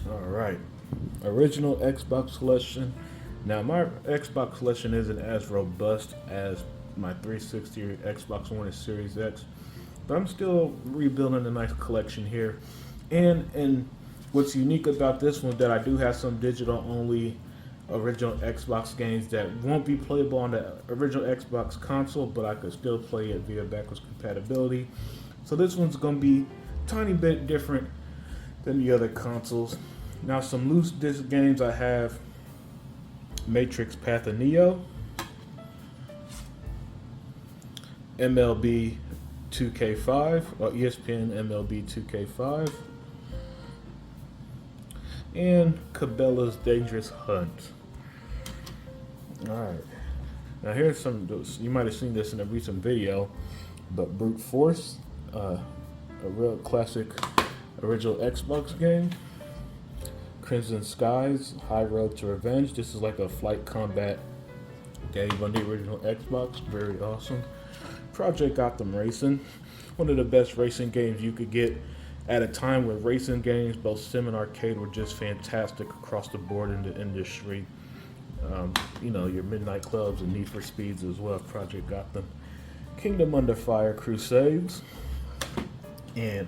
All right. Original Xbox collection. Now, my Xbox collection isn't as robust as my 360 or Xbox One and Series X, but I'm still rebuilding a nice collection here. And what's unique about this one that I do have some digital only original Xbox games that won't be playable on the original Xbox console, but I could still play it via backwards compatibility. So this one's gonna be a tiny bit different than the other consoles. Now, some loose disc games I have: Matrix Path of Neo, MLB 2K5, or ESPN MLB 2K5, and Cabela's Dangerous Hunt. All right. Now here's some. You might have seen this in a recent video, but Brute Force, a real classic original Xbox game. Crimson Skies, High Road to Revenge. This is like a flight combat game on the original Xbox. Very awesome. Project Gotham Racing, one of the best racing games you could get at a time where racing games, both sim and arcade, were just fantastic across the board in the industry. Your Midnight Clubs and Need for Speeds as well. Project Gotham. Kingdom Under Fire Crusades and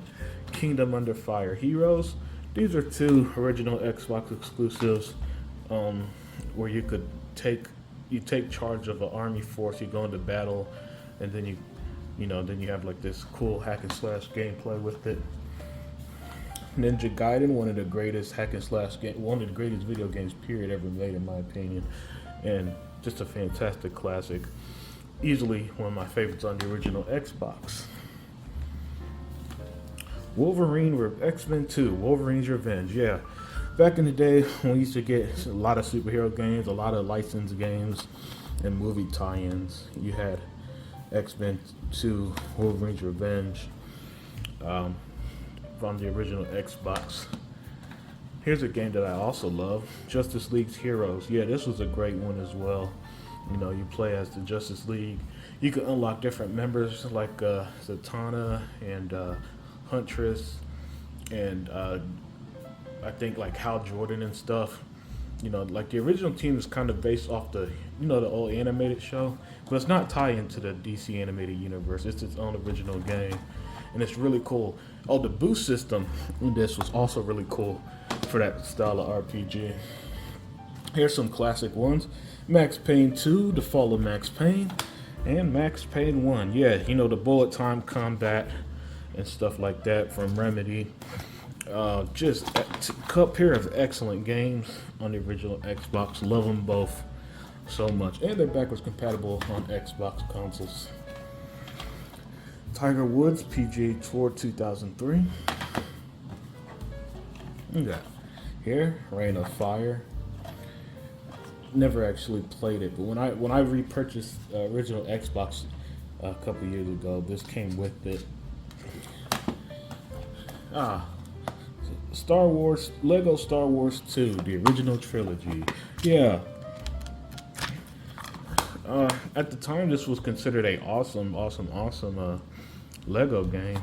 Kingdom Under Fire Heroes. These are two original Xbox exclusives, where you take charge of an army force. You go into battle, and then you have like this cool hack and slash gameplay with it. Ninja Gaiden, one of the greatest hack and slash one of the greatest video games period ever made in my opinion, and just a fantastic classic. Easily one of my favorites on the original Xbox. X-Men 2, Wolverine's Revenge. Yeah, back in the day when we used to get a lot of superhero games, a lot of licensed games, and movie tie-ins, you had X-Men 2, Wolverine's Revenge, from the original Xbox. Here's a game that I also love, Justice League's Heroes. Yeah, this was a great one as well. You play as the Justice League. You can unlock different members like Zatanna and Huntress, and I think like Hal Jordan and stuff. Like the original team is kind of based off the old animated show, but it's not tied into the DC animated universe. It's its own original game, and it's really cool. Oh, the boost system in this was also really cool for that style of RPG. Here's some classic ones: Max Payne 2, The Fall of Max Payne, and Max Payne 1. Yeah, the bullet time combat and stuff like that from Remedy. Just a pair of excellent games on the original Xbox. Love them both so much, and they're backwards compatible on Xbox consoles. Tiger Woods PGA Tour 2003. Yeah, here Reign of Fire. Never actually played it, but when I repurchased original Xbox a couple years ago, this came with it. Lego Star Wars 2, the original trilogy. Yeah. At the time, this was considered a awesome Lego game.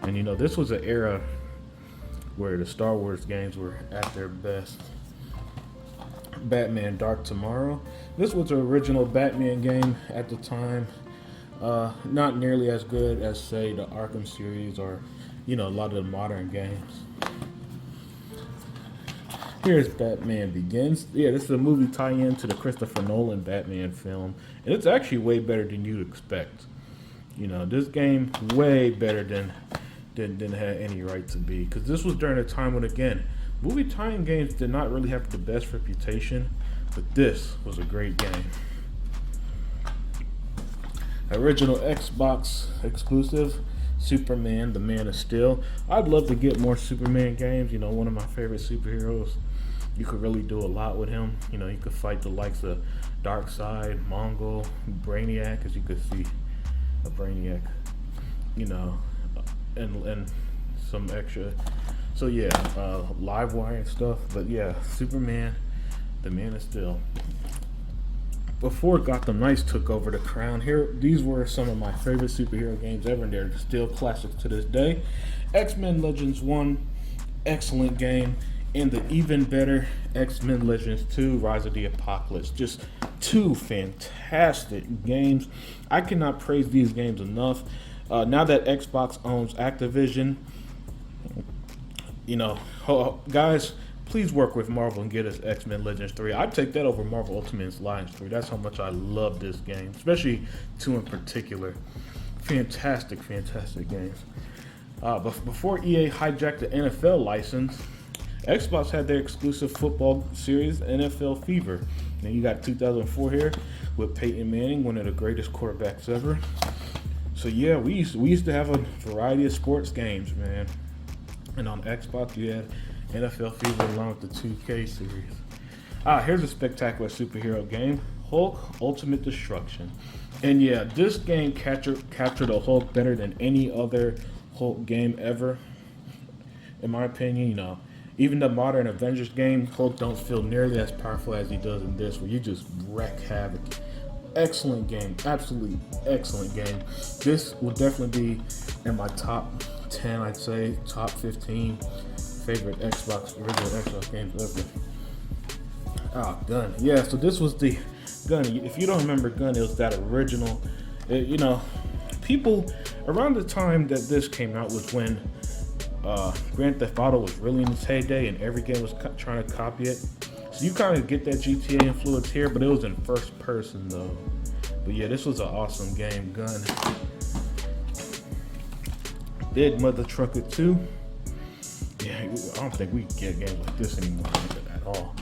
And this was an era where the Star Wars games were at their best. Batman Dark Tomorrow. This was an original Batman game at the time. Not nearly as good as, say, the Arkham series or a lot of the modern games. Here's Batman Begins. Yeah, this is a movie tie-in to the Christopher Nolan Batman film, and it's actually way better than you'd expect. This game way better than it had any right to be, because this was during a time when, again, movie tie-in games did not really have the best reputation, but this was a great game. Original Xbox exclusive, Superman, the Man of Steel. I'd love to get more Superman games. One of my favorite superheroes. You could really do a lot with him. You could fight the likes of Darkseid, Mongol, Brainiac, as you could see a Brainiac. And some extra. So yeah, Livewire and stuff. But yeah, Superman, the Man of Steel. Before Gotham Knights took over the crown, these were some of my favorite superhero games ever, and they're still classics to this day. X-Men Legends 1, excellent game. and the even better X-Men Legends 2 Rise of the Apocalypse. Just two fantastic games. I cannot praise these games enough. Now that Xbox owns Activision, guys, please work with Marvel and get us X-Men Legends 3. I'd take that over Marvel Ultimate Alliance 3. That's how much I love this game, especially 2 in particular. Fantastic, fantastic games. But before EA hijacked the NFL license, Xbox had their exclusive football series, NFL Fever. And you got 2004 here with Peyton Manning, one of the greatest quarterbacks ever. So yeah, we used to have a variety of sports games, man. And on Xbox, you had NFL Fever along with the 2K series. Here's a spectacular superhero game, Hulk Ultimate Destruction. And yeah, this game captured the Hulk better than any other Hulk game ever. In my opinion, even the modern Avengers game, Hulk don't feel nearly as powerful as he does in this, where you just wreak havoc. Excellent game, absolutely excellent game. This will definitely be in my top 10, I'd say, top 15 favorite original Xbox games ever. Gun. Yeah, so this was the Gun. If you don't remember Gun, it was that original. People around the time that this came out was when Grand Theft Auto was really in its heyday, and every game was trying to copy it. So you kind of get that GTA influence here, but it was in first person though. But yeah, this was an awesome game, Gun. Dead Mother Trucker 2. Yeah, I don't think we get games like this anymore at all.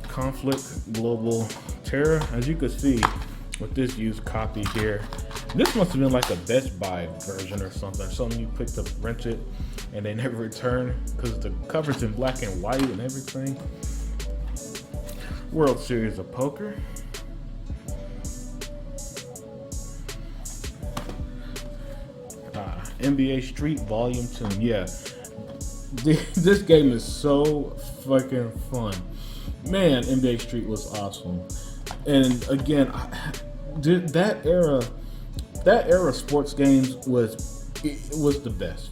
Conflict Global Terror. As you can see with this used copy here, this must have been like a Best Buy version or something you picked up, rented, and they never returned because the cover's in black and white and everything. World Series of Poker. NBA Street Volume 2. Yeah, this game is so fucking fun. Man, NBA Street was awesome. And again, that era of sports games was the best.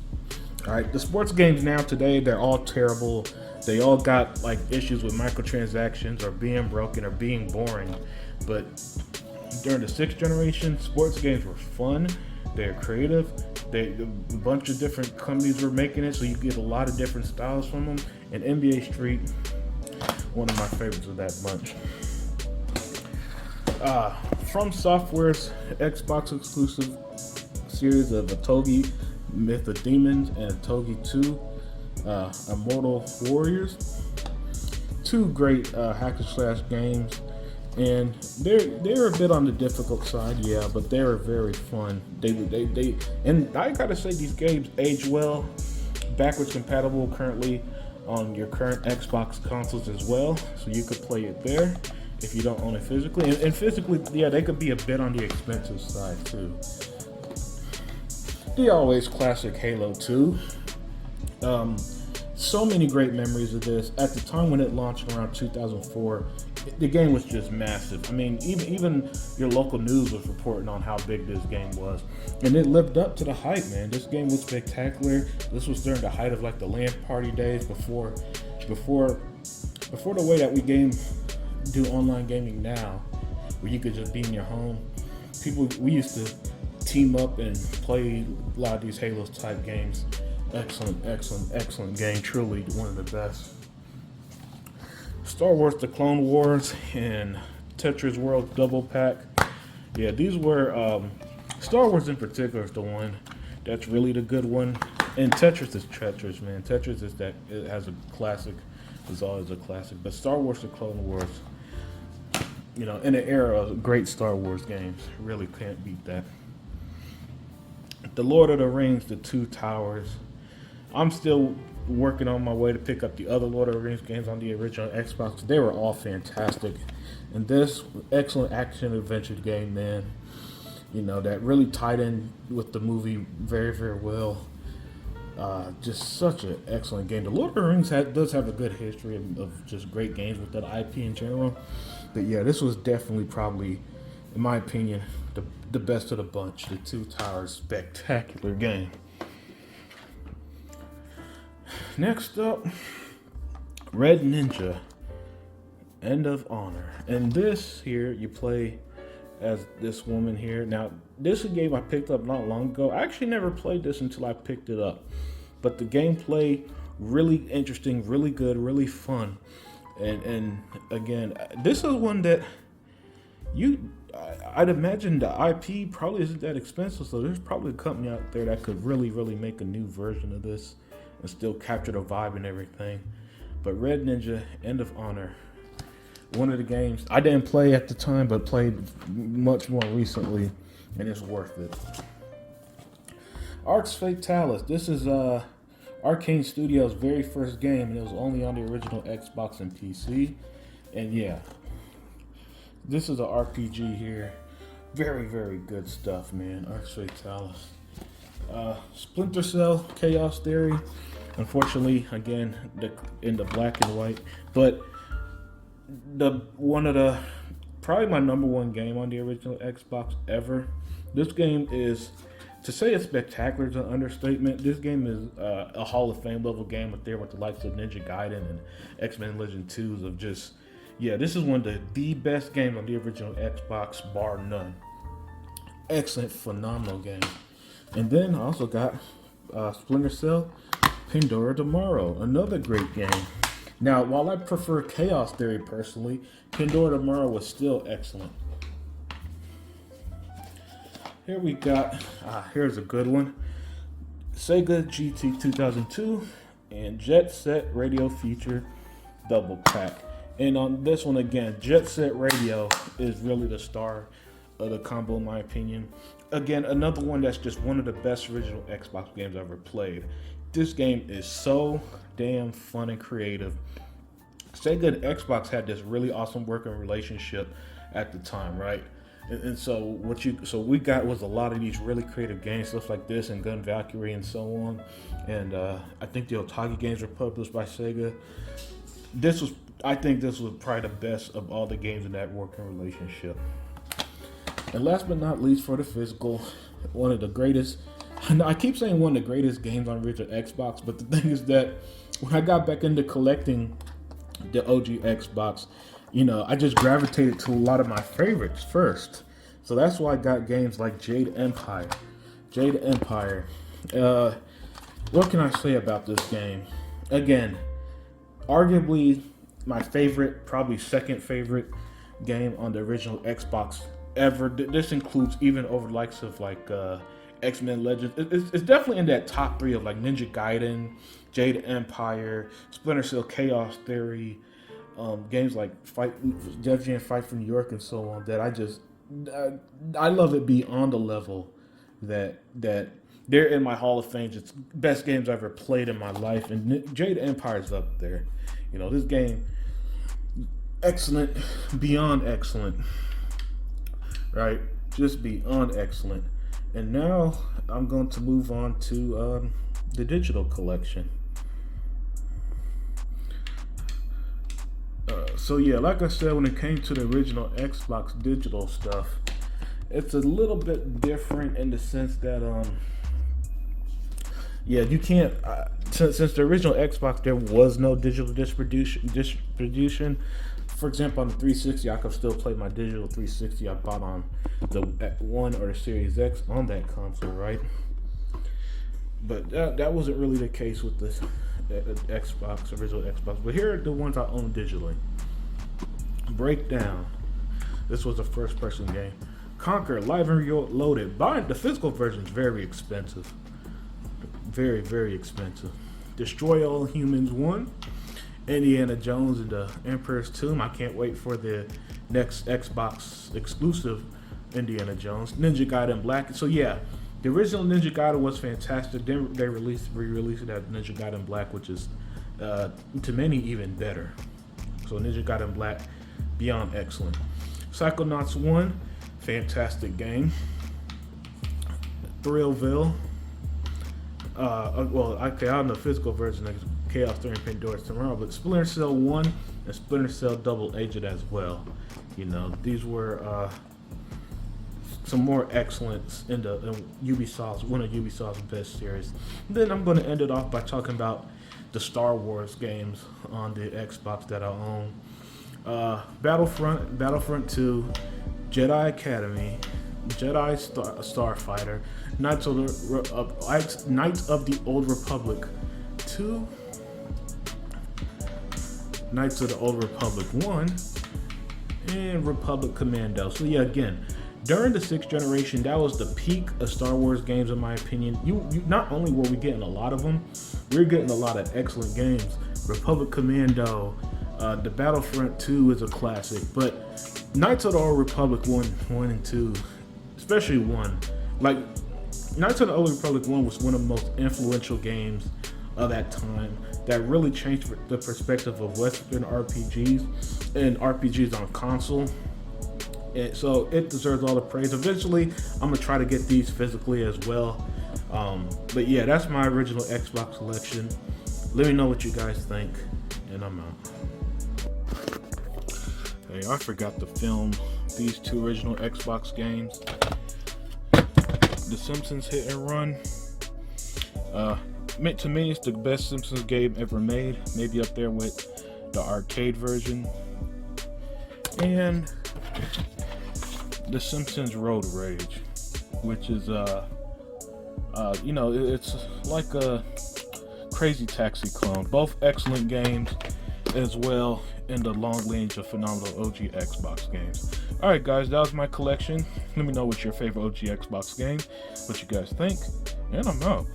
All right, the sports games now today, they're all terrible. They all got like issues with microtransactions or being broken or being boring. But during the 6th generation, sports games were fun. They're creative. A bunch of different companies were making it, so you get a lot of different styles from them. And NBA Street, one of my favorites of that bunch. From Software's Xbox exclusive series of Otogi Myth of Demons and Otogi 2 Immortal Warriors. 2 great hack and slash games. And they're a bit on the difficult side, yeah, but they were very fun. They and I gotta say these games age well, backwards compatible currently on your current Xbox consoles as well, so you could play it there if you don't own it physically. And physically, yeah, they could be a bit on the expensive side too. The always classic Halo 2. So many great memories of this. At the time when it launched around 2004, the game was just massive. I mean, even your local news was reporting on how big this game was. And it lived up to the hype, man. This game was spectacular. This was during the height of like the LAN party days before the way that we do online gaming now, where you could just be in your home. We used to team up and play a lot of these Halo type games. Excellent game. Truly one of the best. Star Wars The Clone Wars and Tetris World Double Pack. Yeah, these were Star Wars in particular is the one that's really the good one. And Tetris is Tetris, man. Tetris is that, it has a classic, is always a classic. But Star Wars The Clone Wars, in the era of great Star Wars games, really can't beat that. The Lord of the Rings, The Two Towers. I'm still working on my way to pick up the other Lord of the Rings games on the original Xbox. They were all fantastic. And this excellent action adventure game, man, that really tied in with the movie very, very well. Just such an excellent game. The Lord of the Rings does have a good history of just great games with that IP in general. But yeah, this was definitely probably, in my opinion, the best of the bunch. The Two Towers, spectacular game. next up, Red Ninja, End of Honor. And this here, you play as this woman here. Now, this is a game I picked up not long ago. I actually never played this until I picked it up. But the gameplay, really interesting, really good, really fun. And again, this is one that I'd imagine the IP probably isn't that expensive, so there's probably a company out there that could really, really make a new version of this and still capture the vibe and everything. But Red Ninja, End of Honor, one of the games I didn't play at the time, but played much more recently, and it's worth it. Arx Fatalis. This is Arcane Studios' very first game, and it was only on the original Xbox and PC. And yeah, this is an RPG here. Very, very good stuff, man. Arx Fatalis. Splinter Cell, Chaos Theory. Unfortunately, again, in the black and white. But probably my number one game on the original Xbox ever. This game is, to say it's spectacular is an understatement. This game is a Hall of Fame level game up there with the likes of Ninja Gaiden and X-Men Legend 2s of just, yeah, this is one of the best games on the original Xbox, bar none. Excellent, phenomenal game. And then I also got Splinter Cell, Pandora Tomorrow, another great game. Now, while I prefer Chaos Theory personally, Pandora Tomorrow was still excellent. Here we got, here's a good one. Sega GT 2002 and Jet Set Radio Future Double Pack. And on this one again, Jet Set Radio is really the star of the combo in my opinion. Again, another one that's just one of the best original Xbox games I've ever played. This game is so damn fun and creative. Sega and Xbox had this really awesome working relationship at the time, right? And so we got was a lot of these really creative games, stuff like this and Gun Valkyrie and so on. And I think the Otage games were published by Sega. I think this was probably the best of all the games in that working relationship. And last but not least, for the physical, one of the greatest. I keep saying one of the greatest games on original Xbox, but the thing is that when I got back into collecting the OG Xbox, I just gravitated to a lot of my favorites first. So that's why I got games like Jade Empire. What can I say about this game? Again, arguably my favorite, probably second favorite game on the original Xbox ever. This includes even over the likes of like X-Men Legends. It's definitely in that top three of like Ninja Gaiden, Jade Empire, Splinter Cell, Chaos Theory, games like Judgment and Fight for New York and so on. That I love it beyond the level that they're in my Hall of Fame. It's best games I've ever played in my life, and Jade Empire's up there. This game, excellent, beyond excellent, right? Just beyond excellent. And now I'm going to move on to the digital collection. So yeah, like I said, when it came to the original Xbox digital stuff, it's a little bit different in the sense that you can't since the original Xbox there was no digital distribution. For example, on the 360, I could still play my digital 360 I bought on the One or the Series X on that console, right? But that wasn't really the case with the Xbox, original Xbox. But here are the ones I own digitally. Breakdown. This was a first-person game. Conquer, Live and Reloaded. Buying the physical version is very expensive. Very, very expensive. Destroy All Humans 1. Indiana Jones and the Emperor's Tomb. I can't wait for the next Xbox exclusive Indiana Jones. Ninja Gaiden Black. So yeah, the original Ninja Gaiden was fantastic. Then they re-released it as Ninja Gaiden Black, which is to many even better. So Ninja Gaiden Black, beyond excellent. Psychonauts 1, fantastic game. Thrillville. I don't know the physical version of Chaos Theory and Pandora Tomorrow, but Splinter Cell 1 and Splinter Cell Double Agent as well. These were some more excellence in Ubisoft's one of Ubisoft's best series. And then I'm going to end it off by talking about the Star Wars games on the Xbox that I own. Battlefront 2, Jedi Academy, Jedi Starfighter, Knights of the Old Republic 2, Knights of the Old Republic 1, and Republic Commando. So yeah, again, during the 6th generation, that was the peak of Star Wars games, in my opinion. You not only were we getting a lot of them, we were getting a lot of excellent games. Republic Commando, the Battlefront 2 is a classic, but Knights of the Old Republic 1 and 2, especially 1, like Knights of the Old Republic 1 was one of the most influential games of that time that really changed the perspective of Western RPGs and RPGs on console. And so it deserves all the praise. Eventually, I'm gonna try to get these physically as well. But yeah, that's my original Xbox collection. Let me know what you guys think, and I'm out. Hey, I forgot to film these 2 original Xbox games. The Simpsons Hit and Run. To me, it's the best Simpsons game ever made. Maybe up there with the arcade version. And The Simpsons Road Rage, which is it's like a Crazy Taxi clone. Both excellent games as well in the long range of phenomenal OG Xbox games. Alright guys, that was my collection. Let me know what's your favorite OG Xbox game, what you guys think, and I'm out.